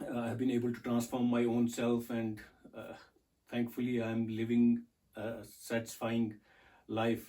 have been able to transform my own self, and thankfully I am living a satisfying life.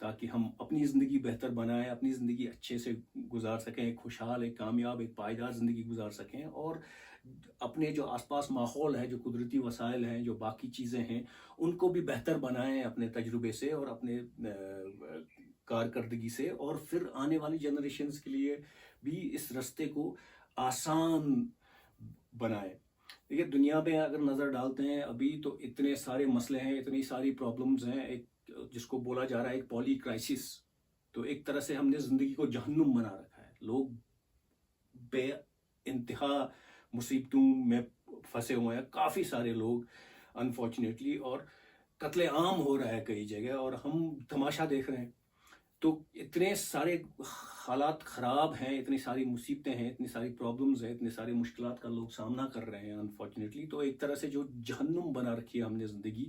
تاکہ ہم اپنی زندگی بہتر بنائیں, اپنی زندگی اچھے سے گزار سکیں, ایک خوشحال, ایک کامیاب, ایک پائیدار زندگی گزار سکیں, اور اپنے جو آس پاس ماحول ہے, جو قدرتی وسائل ہیں, جو باقی چیزیں ہیں, ان کو بھی بہتر بنائیں اپنے تجربے سے اور اپنے کارکردگی سے, اور پھر آنے والی جنریشنز کے لیے بھی اس رستے کو آسان بنائیں. دیکھیے دنیا میں اگر نظر ڈالتے ہیں ابھی تو اتنے سارے مسئلے ہیں, اتنی ساری پرابلمز ہیں, ایک جس کو بولا جا رہا ہے ایک پولی کرائسس. تو ایک طرح سے ہم نے زندگی کو جہنم بنا رکھا ہے, لوگ بے انتہا مصیبتوں میں پھنسے ہوئے ہیں, کافی سارے لوگ انفارچونیٹلی, اور قتل عام ہو رہا ہے کئی جگہ اور ہم تماشا دیکھ رہے ہیں. تو اتنے سارے حالات خراب ہیں, اتنی ساری مصیبتیں ہیں, اتنی ساری پرابلمز ہیں, اتنے سارے مشکلات کا لوگ سامنا کر رہے ہیں انفارچونیٹلی. تو ایک طرح سے جو جہنم بنا رکھی ہے ہم نے زندگی,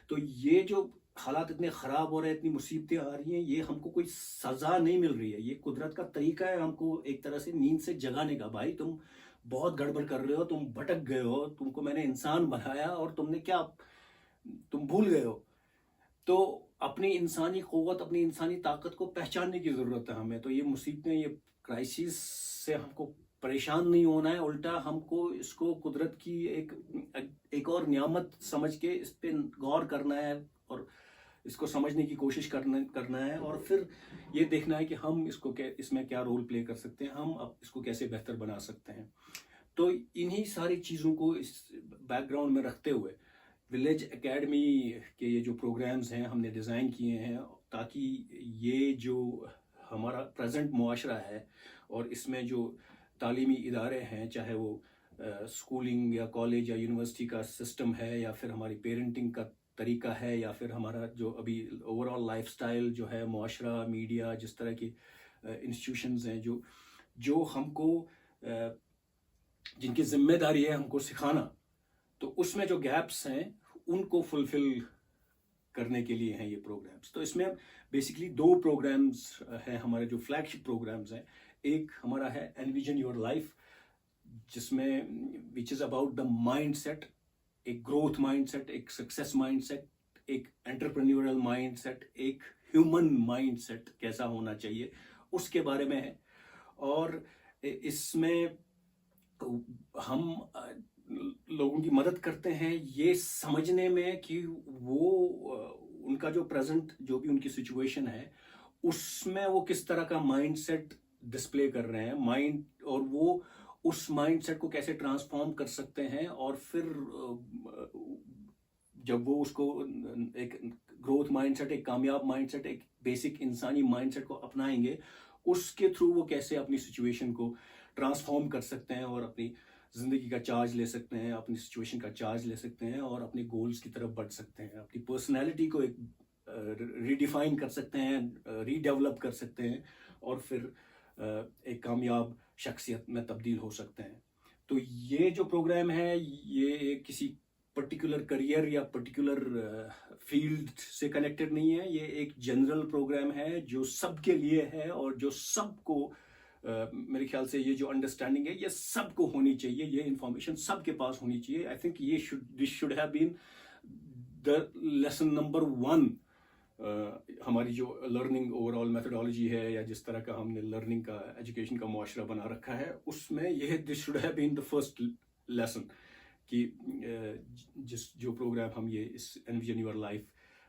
تو یہ جو حالات اتنے خراب ہو رہے ہیں, اتنی مصیبتیں آ رہی ہیں, یہ ہم کو کوئی سزا نہیں مل رہی ہے, یہ قدرت کا طریقہ ہے ہم کو ایک طرح سے نیند سے جگانے کا. بھائی تم بہت گڑبڑ کر رہے ہو, تم بھٹک گئے ہو, تم کو میں نے انسان بنایا اور تم نے کیا, تم بھول گئے ہو. تو اپنی انسانی قوت, اپنی انسانی طاقت کو پہچاننے کی ضرورت ہے ہمیں. تو یہ مصیبتیں, یہ کرائسس سے ہم کو پریشان نہیں ہونا ہے, الٹا ہم کو اس کو قدرت کی ایک اور نعمت سمجھ کے اس پہ غور کرنا ہے اور اس کو سمجھنے کی کوشش کرنا ہے, اور پھر یہ دیکھنا ہے کہ ہم اس میں کیا رول پلے کر سکتے ہیں, ہم اس کو کیسے بہتر بنا سکتے ہیں. تو انہی ساری چیزوں کو اس بیک گراؤنڈ میں رکھتے ہوئے ولیج اکیڈمی کے یہ جو پروگرامز ہیں ہم نے ڈیزائن کیے ہیں, تاکہ یہ جو ہمارا پریزنٹ معاشرہ ہے اور اس میں جو تعلیمی ادارے ہیں, چاہے وہ اسکولنگ یا کالج یا یونیورسٹی کا سسٹم ہے, یا پھر ہماری پیرنٹنگ کا طریقہ ہے, یا پھر ہمارا جو ابھی اوور آل لائف سٹائل جو ہے, معاشرہ, میڈیا, جس طرح کی انسٹیٹیوشنز ہیں جو ہم کو جن کی ذمہ داری ہے ہم کو سکھانا, تو اس میں جو گیپس ہیں ان کو فلفل کرنے کے لیے ہیں یہ پروگرامز. تو اس میں بیسکلی 2 پروگرامز ہیں ہمارے جو فلیگ شپ پروگرامز ہیں. ایک ہمارا ہے انویژن یور لائف, جس میں which is about the mind set, ایک گروتھ مائنڈ سیٹ, ایک سکسیس مائنڈ سیٹ, ایک انٹرپرینیورل مائنڈ سیٹ, ایک ہیومن مائنڈ سیٹ کیسا ہونا چاہیے اس کے بارے میں ہے. اور اس میں ہم لوگوں کی مدد کرتے ہیں یہ سمجھنے میں کہ وہ ان کا جو پریزنٹ جو بھی ان کی سچویشن ہے اس میں وہ کس طرح کا مائنڈ سیٹ ڈسپلے کر رہے ہیں, اور وہ اس مائنڈ سیٹ کو کیسے ٹرانسفارم کر سکتے ہیں, اور پھر جب وہ اس کو ایک گروتھ مائنڈ سیٹ, ایک کامیاب مائنڈ سیٹ, ایک بیسک انسانی مائنڈ سیٹ کو اپنائیں گے, اس کے تھرو وہ کیسے اپنی سچویشن کو ٹرانسفارم کر سکتے ہیں اور اپنی زندگی کا چارج لے سکتے ہیں, اپنی سچویشن کا چارج لے سکتے ہیں, اور اپنے گولز کی طرف بڑھ سکتے ہیں, اپنی پرسنالٹی کو ایک ریڈیفائن کر سکتے ہیں, ری ڈیولپ کر سکتے ہیں, اور پھر ایک کامیاب شخصیت میں تبدیل ہو سکتے ہیں. تو یہ جو پروگرام ہے یہ کسی پرٹیکولر کریئر یا پرٹیکولر فیلڈ سے کنیکٹڈ نہیں ہے, یہ ایک جنرل پروگرام ہے جو سب کے لیے ہے, اور جو سب کو میرے خیال سے یہ جو انڈرسٹینڈنگ ہے یہ سب کو ہونی چاہیے, یہ انفارمیشن سب کے پاس ہونی چاہیے. I think this should have been the lesson number 1. ہماری جو لرننگ اوور آل میتھڈالوجی ہے, یا جس طرح کا ہم نے لرننگ کا ایجوکیشن کا معاشرہ بنا رکھا ہے, اس میں یہ this should have been the first lesson, کہ جو پروگرام ہم یہ اس envision your life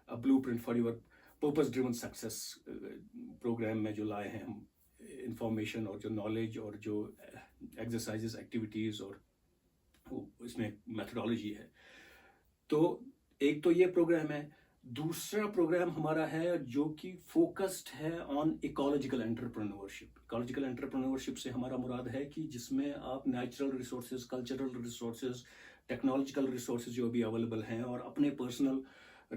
blueprint for your purpose driven success program میں جو لائے ہیں ہم انفارمیشن اور جو نالج اور جو ایکسرسائزز, ایکٹیویٹیز, اور اس میں میتھڈالوجی ہے. تو ایک تو یہ پروگرام ہے. دوسرا پروگرام ہمارا ہے جو کہ فوکسڈ ہے آن ایکولوجیکل انٹرپرینورشپ. ایکولوجیکل انٹرپرینورشپ سے ہمارا مراد ہے کہ جس میں آپ natural resources, cultural resources, technological resources جو بھی اویلیبل ہیں, اور اپنے پرسنل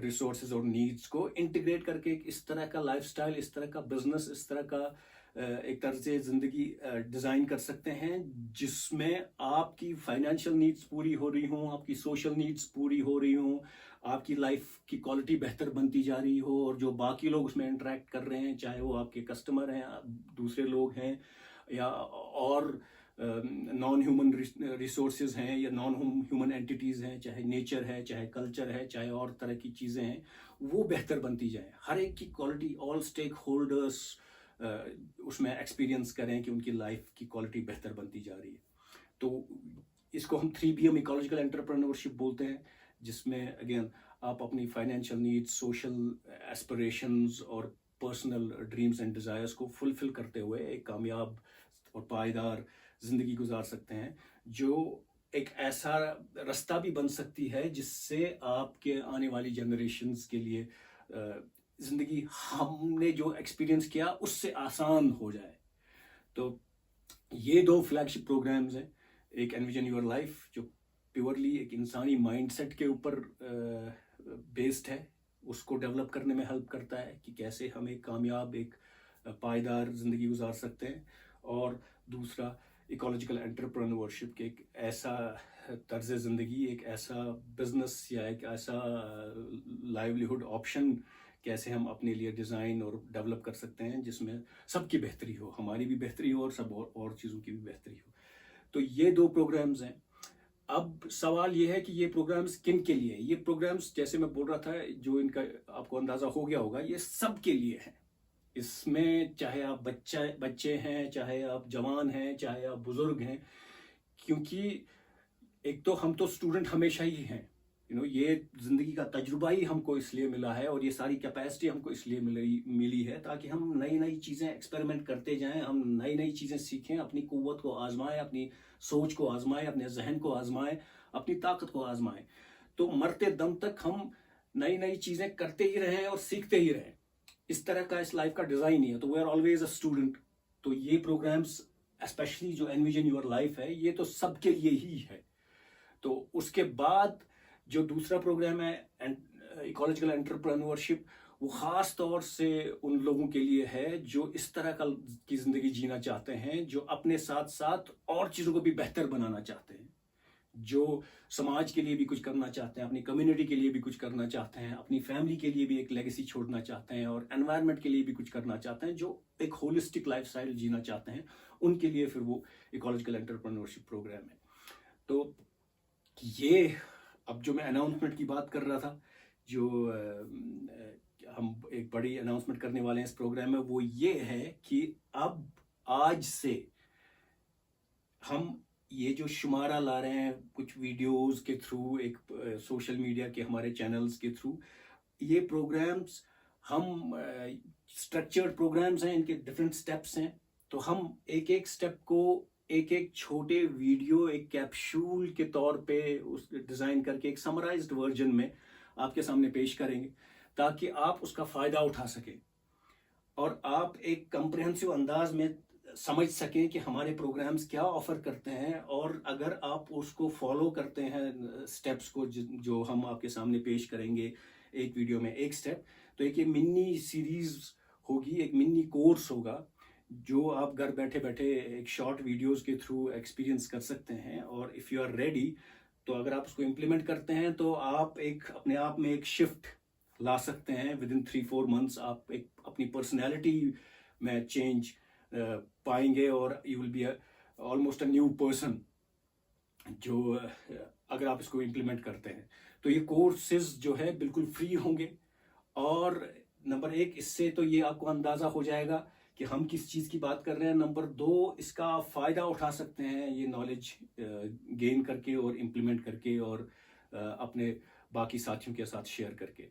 ریسورسز اور نیڈس کو انٹیگریٹ کر کے اس طرح کا لائف سٹائل, اس طرح کا بزنس, اس طرح کا ایک طرز زندگی ڈیزائن کر سکتے ہیں جس میں آپ کی فائنینشیل نیڈس پوری ہو رہی ہوں, آپ کی سوشل نیڈس پوری ہو رہی ہوں, آپ کی لائف کی کوالٹی بہتر بنتی جا رہی ہو, اور جو باقی لوگ اس میں انٹریکٹ کر رہے ہیں, چاہے وہ آپ کے کسٹمر ہیں, دوسرے لوگ ہیں, یا اور نان ہیومن ریسورسز ہیں یا نان ہیومن اینٹیٹیز ہیں، چاہے نیچر ہے، چاہے کلچر ہے، چاہے اور طرح کی چیزیں ہیں، وہ بہتر بنتی جائیں. ہر ایک کی کوالٹی، آل اسٹیک ہولڈرس اس میں ایکسپیرینس کریں کہ ان کی لائف کی کوالٹی بہتر بنتی جا رہی ہے. تو اس کو ہم 3PM ایکولوجیکل انٹرپرینورشپ بولتے ہیں، جس میں اگین آپ اپنی فائنینشیل نیڈس، سوشل ایسپریشنز اور پرسنل ڈریمز اینڈ ڈیزائرس کو فلفل کرتے ہوئے ایک کامیاب اور پائیدار زندگی گزار سکتے ہیں، جو ایک ایسا رستہ بھی بن سکتی ہے جس سے آپ کے آنے والی جنریشنز کے لیے زندگی ہم نے جو ایکسپیرینس کیا اس سے آسان ہو جائے. تو یہ 2 فلیگ شپ پروگرامز ہیں. ایک انویژن یور لائف جو پیورلی ایک انسانی مائنڈ سیٹ کے اوپر بیسڈ ہے، اس کو ڈیولپ کرنے میں ہیلپ کرتا ہے کہ کیسے ہم ایک کامیاب، ایک پائیدار زندگی گزار سکتے ہیں. اور دوسرا ایکولوجیکل انٹرپرینورشپ کے ایک ایسا طرز زندگی، ایک ایسا بزنس یا ایک ایسا لائیولیہڈ آپشن کیسے ہم اپنے لیے ڈیزائن اور ڈیولپ کر سکتے ہیں جس میں سب کی بہتری ہو، ہماری بھی بہتری ہو اور سب اور چیزوں کی بھی بہتری ہو. تو یہ 2 پروگرامز ہیں. اب سوال یہ ہے کہ یہ پروگرامز کن کے لیے ہیں؟ یہ پروگرامز جیسے میں بول رہا تھا، جو ان کا آپ کو اندازہ ہو گیا ہوگا، یہ سب کے لیے ہیں. اس میں چاہے آپ بچے ہیں، چاہے آپ جوان ہیں، چاہے آپ بزرگ ہیں، کیونکہ ایک تو ہم تو اسٹوڈنٹ ہمیشہ ہی ہیں. یہ زندگی کا تجربہ ہی ہم کو اس لیے ملا ہے، اور یہ ساری کیپیسٹی ہم کو اس لیے ملی ہے تاکہ ہم نئی چیزیں ایکسپیریمنٹ کرتے جائیں، ہم نئی چیزیں سیکھیں، اپنی قوت کو آزمائیں، اپنی سوچ کو آزمائیں، اپنے ذہن کو آزمائیں، اپنی طاقت کو آزمائیں. تو مرتے دم تک ہم نئی چیزیں کرتے ہی رہیں اور سیکھتے ہی رہیں. اس طرح کا اس لائف کا ڈیزائن ہی ہے. تو we are always a student. تو یہ پروگرامز اسپیشلی جو انویژن یور لائف ہے، یہ تو سب کے لیے ہی ہے. تو اس کے بعد جو دوسرا پروگرام ہے ایکولوجیکل انٹرپرینورشپ، وہ خاص طور سے ان لوگوں کے لیے ہے جو اس طرح کی زندگی جینا چاہتے ہیں، جو اپنے ساتھ ساتھ اور چیزوں کو بھی بہتر بنانا چاہتے ہیں، جو سماج کے لیے بھی کچھ کرنا چاہتے ہیں، اپنی کمیونٹی کے لیے بھی کچھ کرنا چاہتے ہیں، اپنی فیملی کے لیے بھی ایک لیگیسی چھوڑنا چاہتے ہیں، اور انوائرمنٹ کے لیے بھی کچھ کرنا چاہتے ہیں، جو ایک ہولسٹک لائف سٹائل جینا چاہتے ہیں. ان کے لیے پھر وہ ایکولوجیکل انٹرپرینورشپ پروگرام ہے. تو یہ اب جو میں اناؤنسمنٹ کی بات کر رہا تھا، جو ہم ایک بڑی اناؤنسمنٹ کرنے والے ہیں اس پروگرام میں، وہ یہ ہے کہ اب آج سے ہم یہ جو شمارہ لا رہے ہیں کچھ ویڈیوز کے تھرو، ایک سوشل میڈیا کے ہمارے چینلز کے تھرو، یہ پروگرامز ہم اسٹرکچرڈ پروگرامز ہیں، ان کے ڈفرینٹ سٹیپس ہیں. تو ہم ایک سٹیپ کو ایک چھوٹے ویڈیو، ایک کیپشول کے طور پہ اس ڈیزائن کر کے ایک سمرائزڈ ورژن میں آپ کے سامنے پیش کریں گے، تاکہ آپ اس کا فائدہ اٹھا سکیں اور آپ ایک کمپریہنسو انداز میں سمجھ سکیں کہ ہمارے پروگرامز کیا آفر کرتے ہیں. اور اگر آپ اس کو فالو کرتے ہیں سٹیپس کو جو ہم آپ کے سامنے پیش کریں گے ایک ویڈیو میں ایک سٹیپ، تو ایک یہ منی سیریز ہوگی، ایک منی کورس ہوگا جو آپ گھر بیٹھے ایک شارٹ ویڈیوز کے تھرو ایکسپیرینس کر سکتے ہیں. اور اف یو آر ریڈی، تو اگر آپ اس کو امپلیمنٹ کرتے ہیں تو آپ ایک اپنے آپ میں ایک شفٹ لا سکتے ہیں. ود ان 3-4 months آپ ایک اپنی پرسنالٹی میں چینج پائیں گے، اور you will be almost a new person جو اگر آپ اس کو امپلیمنٹ کرتے ہیں. تو یہ کورسز جو ہے بالکل فری ہوں گے. اور نمبر 1 اس سے تو یہ آپ کو اندازہ ہو جائے گا کہ ہم کس چیز کی بات کر رہے ہیں. نمبر 2 اس کا فائدہ اٹھا سکتے ہیں یہ نالج گین کر کے اور امپلیمنٹ کر کے اور اپنے باقی ساتھیوں کے ساتھ شیئر کر کے.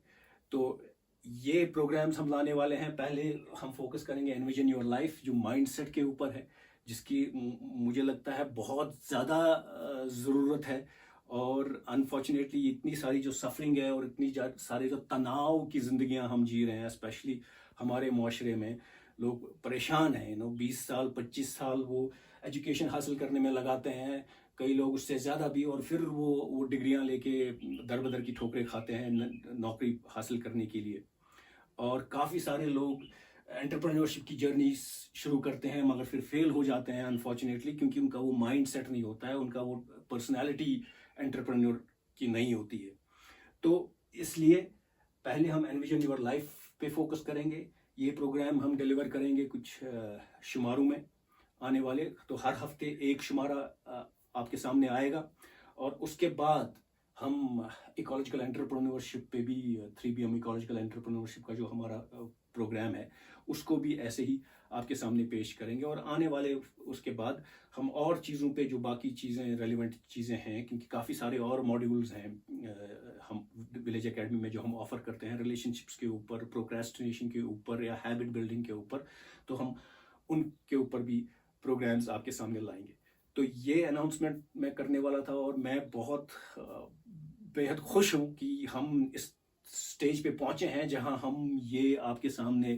تو یہ پروگرامز ہم لانے والے ہیں. پہلے ہم فوکس کریں گے انویژن یور لائف، جو مائنڈ سیٹ کے اوپر ہے، جس کی مجھے لگتا ہے بہت زیادہ ضرورت ہے. اور انفارچونیٹلی اتنی ساری جو سفرنگ ہے اور اتنی سارے جو تناؤ کی زندگیاں ہم جی رہے ہیں، اسپیشلی ہمارے معاشرے میں لوگ پریشان ہیں. 20 سال 25 سال وہ ایجوکیشن حاصل کرنے میں لگاتے ہیں، کئی لوگ اس سے زیادہ بھی، اور پھر وہ ڈگریاں لے کے در بدر کی ٹھوکریں کھاتے ہیں نوکری حاصل کرنے کے لیے. اور کافی سارے لوگ انٹرپرینورشپ کی جرنی شروع کرتے ہیں مگر پھر فیل ہو جاتے ہیں انفارچونیٹلی، کیونکہ ان کا وہ مائنڈ سیٹ نہیں ہوتا ہے، ان کا وہ پرسنالٹی انٹرپرینور کی نہیں ہوتی ہے. تو اس لیے پہلے ہم انویژن یور لائف پہ فوکس کریں گے. یہ پروگرام ہم ڈیلیور کریں گے کچھ شماروں میں، آنے والے، تو ہر ہفتے ایک شمارہ آپ کے سامنے آئے گا. اور اس کے بعد ہم ایکولوجیکل انٹرپرینورشپ پہ بھی 3BM ایکولوجیکل انٹرپرینورشپ کا جو ہمارا پروگرام ہے اس کو بھی ایسے ہی آپ کے سامنے پیش کریں گے. اور آنے والے اس کے بعد ہم اور چیزوں پہ جو باقی چیزیں ریلیونٹ چیزیں ہیں، کیونکہ کافی سارے اور ماڈیولز ہیں ہم ولیج اکیڈمی میں جو ہم آفر کرتے ہیں ریلیشن شپس کے اوپر، پروکریسٹینیشن کے اوپر یا ہیبٹ بلڈنگ کے اوپر، تو ہم ان کے اوپر بھی پروگرامز آپ کے سامنے لائیں گے. تو یہ اناؤنسمنٹ میں کرنے والا تھا، اور میں بہت بے حد خوش ہوں کہ ہم اس سٹیج پہ پہنچے ہیں جہاں ہم یہ آپ کے سامنے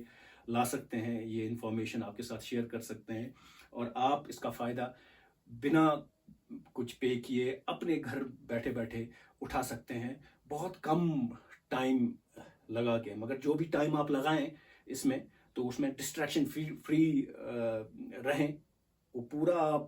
لا سکتے ہیں، یہ انفارمیشن آپ کے ساتھ شیئر کر سکتے ہیں، اور آپ اس کا فائدہ بنا کچھ پے کیے اپنے گھر بیٹھے بیٹھے اٹھا سکتے ہیں، بہت کم ٹائم لگا کے. مگر جو بھی ٹائم آپ لگائیں اس میں، تو اس میں ڈسٹریکشن فری رہیں، وہ پورا آپ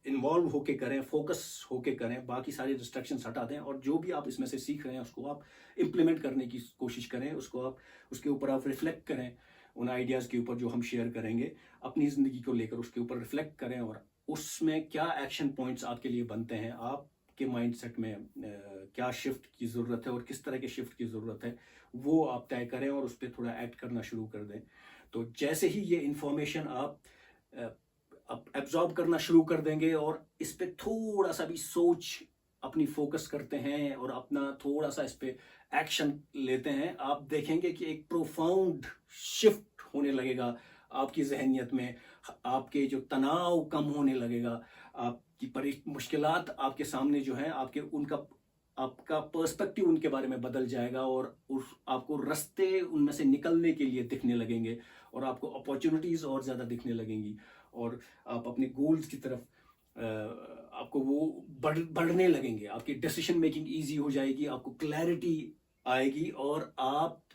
انوالو ہو کے کریں، فوکس ہو کے کریں، باقی ساری ڈسٹریکشنس ہٹا دیں، اور جو بھی آپ اس میں سے سیکھ رہے ہیں اس کو آپ امپلیمنٹ کرنے کی کوشش کریں، اس کو آپ اس کے اوپر آپ ریفلیکٹ کریں، ان آئیڈیاز کے اوپر جو ہم شیئر کریں گے اپنی زندگی کو لے کر اس کے اوپر ریفلیکٹ کریں، اور اس میں کیا ایکشن پوائنٹس آپ کے لیے بنتے ہیں، آپ کے مائنڈ سیٹ میں کیا شفٹ کی ضرورت ہے اور کس طرح کے شفٹ کی ضرورت ہے، وہ آپ طے کریں اور اس پہ تھوڑا ایکٹ کرنا شروع کر دیں. تو جیسے ہی یہ انفارمیشن آپ ایبزارب کرنا شروع کر دیں گے اور اس پہ تھوڑا سا بھی سوچ اپنی فوکس کرتے ہیں اور اپنا تھوڑا سا اس پہ ایکشن لیتے ہیں، آپ دیکھیں گے کہ ایک پروفاؤنڈ شفٹ ہونے لگے گا آپ کی ذہنیت میں، آپ کے جو تناؤ کم ہونے لگے گا، آپ کی مشکلات آپ کے سامنے جو ہیں آپ کا پرسپیکٹیو ان کے بارے میں بدل جائے گا، اور آپ کو رستے ان میں سے نکلنے کے لیے دکھنے لگیں گے، اور آپ کو اپارچونیٹیز اور زیادہ دکھنے لگیں گی، اور آپ اپنے گولز کی طرف آپ کو وہ بڑھنے لگیں گے، آپ کی ڈیسیشن میکنگ ایزی ہو جائے گی، آپ کو کلیئرٹی آئے گی، اور آپ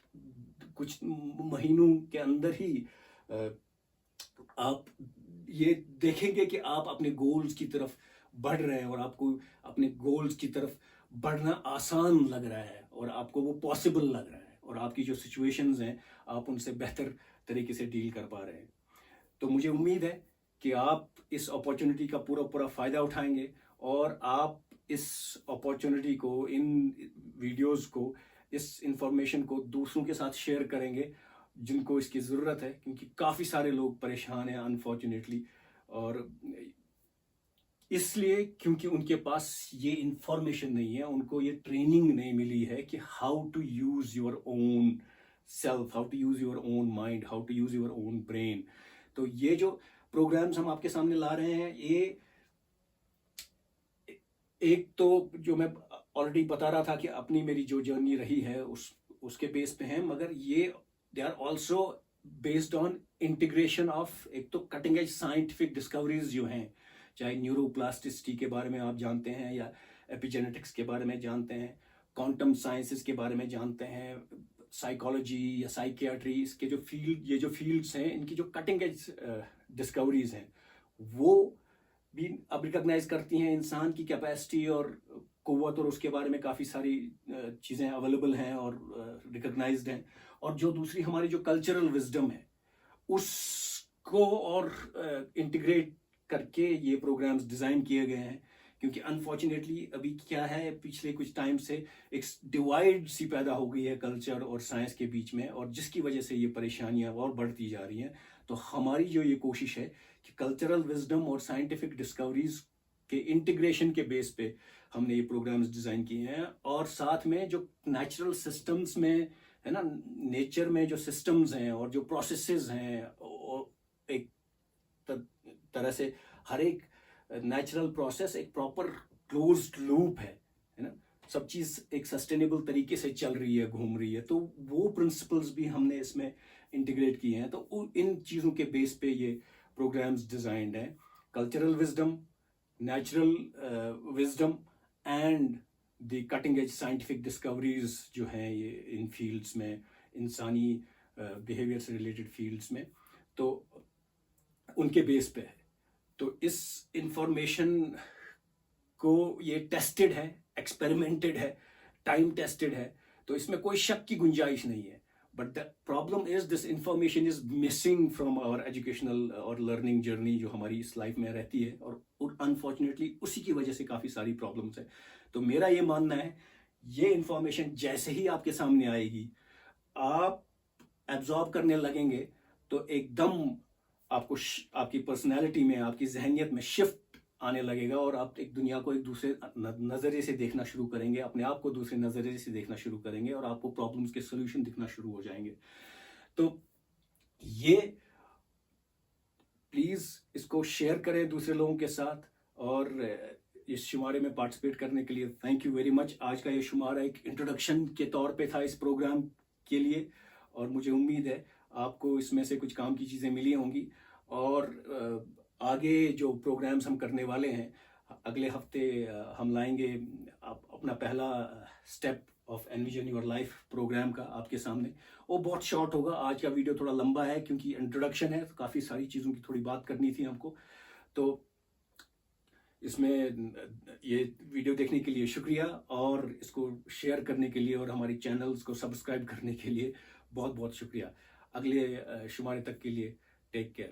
کچھ مہینوں کے اندر ہی آپ یہ دیکھیں گے کہ آپ اپنے گولز کی طرف بڑھ رہے ہیں، اور آپ کو اپنے گولز کی طرف بڑھنا آسان لگ رہا ہے، اور آپ کو وہ پاسبل لگ رہا ہے، اور آپ کی جو سچویشنز ہیں آپ ان سے بہتر طریقے سے ڈیل کر پا رہے ہیں. تو مجھے امید ہے کہ آپ اس اپارچونٹی کا پورا فائدہ اٹھائیں گے، اور آپ اس اپارچونٹی کو، ان ویڈیوز کو، اس انفارمیشن کو دوسروں کے ساتھ شیئر کریں گے جن کو اس کی ضرورت ہے، کیونکہ کافی سارے لوگ پریشان ہیں انفارچونیٹلی، اور اس لیے کیونکہ ان کے پاس یہ انفارمیشن نہیں ہے، ان کو یہ ٹریننگ نہیں ملی ہے کہ how to use your own self, how to use your own mind, how to use your own brain. تو یہ جو پروگرامز ہم آپ کے سامنے لا رہے ہیں، یہ ایک تو جو میں آلریڈی بتا رہا تھا کہ اپنی میری جو جرنی رہی ہے اس کے بیس پہ ہیں، مگر یہ they are also based on integration of ایک تو کٹنگ ایج سائنٹیفک ڈسکوریز جو ہیں، چاہے نیورو پلاسٹسٹی کے بارے میں آپ جانتے ہیں، یا ایپیجینیٹکس کے بارے میں جانتے ہیں، کوانٹم سائنسز کے بارے میں جانتے ہیں، سائیکالوجی یا سائیکیاٹری، اس کے جو یہ جو فیلڈس ہیں، ان کی جو کٹنگ ایج ڈسکوریز ہیں، وہ بھی اب ریکگنائز کرتی ہیں انسان کی کیپیسٹی اور قوت، اور اس کے بارے میں کافی ساری چیزیں اویلیبل ہیں اور ریکگنائزڈ ہیں. اور جو دوسری ہماری جو کلچرل وزڈم ہے اس کو اور انٹیگریٹ کر کے یہ پروگرامز ڈیزائن کیے گئے ہیں، کیونکہ انفارچونیٹلی ابھی کیا ہے، پچھلے کچھ ٹائم سے ایک ڈیوائڈ سی پیدا ہو گئی ہے کلچر اور سائنس کے بیچ میں، اور جس کی وجہ سے یہ پریشانیاں اور بڑھتی جا رہی ہیں. تو ہماری جو یہ کوشش ہے کہ کلچرل وزڈم اور سائنٹیفک ڈسکوریز کے انٹیگریشن کے بیس پہ ہم نے یہ پروگرامز ڈیزائن کیے ہیں، اور ساتھ میں جو نیچرل سسٹمز میں ہے نا، نیچر میں جو سسٹمز ہیں اور جو پروسیسز ہیں، ایک طرح سے ہر ایک نیچرل پروسیس ایک پراپر کلوزڈ لوپ ہے نا، سب چیز ایک سسٹینیبل طریقے سے چل رہی ہے، گھوم رہی ہے. تو وہ پرنسپلز بھی ہم نے اس میں انٹیگریٹ کیے ہیں. تو ان چیزوں کے بیس پہ یہ پروگرامز ڈیزائنڈ ہیں، cultural wisdom, natural wisdom and the cutting edge scientific discoveries جو ہیں یہ ان فیلڈس میں، انسانی بیہیویئر سے ریلیٹڈ فیلڈس میں، تو ان کے بیس پہ ہے. تو اس انفارمیشن کو یہ ٹیسٹڈ ہے، ایکسپیریمنٹڈ ہے، ٹائم ٹیسٹڈ ہے، تو اس میں کوئی شک کی گنجائش نہیں ہے. But the problem is this information is missing from our educational اور learning journey جو ہماری اس لائف میں رہتی ہے, اور unfortunately اسی کی وجہ سے کافی ساری پرابلمس ہیں. تو میرا یہ ماننا ہے یہ انفارمیشن جیسے ہی آپ کے سامنے آئے گی, آپ ایبزارب کرنے لگیں گے تو ایک دم آپ کو آپ کی پرسنالٹی میں, آپ کی ذہنیت میں شفٹ آنے لگے گا, اور آپ ایک دنیا کو ایک دوسرے نظریے سے دیکھنا شروع کریں گے, اپنے آپ کو دوسرے نظریے سے دیکھنا شروع کریں گے, اور آپ کو پرابلمس کے سولوشن دکھنا شروع ہو جائیں گے. تو یہ پلیز اس کو شیئر کریں دوسرے لوگوں کے ساتھ, اور اس شمارے میں پارٹیسپیٹ کرنے کے لیے تھینک یو ویری مچ. آج کا یہ شمارہ ایک انٹروڈکشن کے طور پہ تھا اس پروگرام کے لیے, اور مجھے امید ہے آپ کو اس میں سے کچھ کام کی چیزیں ملی ہوں گی. اور آگے جو پروگرامز ہم کرنے والے ہیں, اگلے ہفتے ہم لائیں گے اپنا پہلا step of envision your life programme کا آپ کے سامنے. وہ بہت شارٹ ہوگا, آج کا ویڈیو تھوڑا لمبا ہے کیونکہ انٹروڈکشن ہے, کافی ساری چیزوں کی تھوڑی بات کرنی تھی ہم کو. تو اس میں یہ ویڈیو دیکھنے کے لیے شکریہ, اور اس کو شیئر کرنے کے لیے اور ہماری چینلز کو سبسکرائب کرنے کے لیے بہت بہت شکریہ. اگلے شمارے تک کے لیے ٹیک کیئر.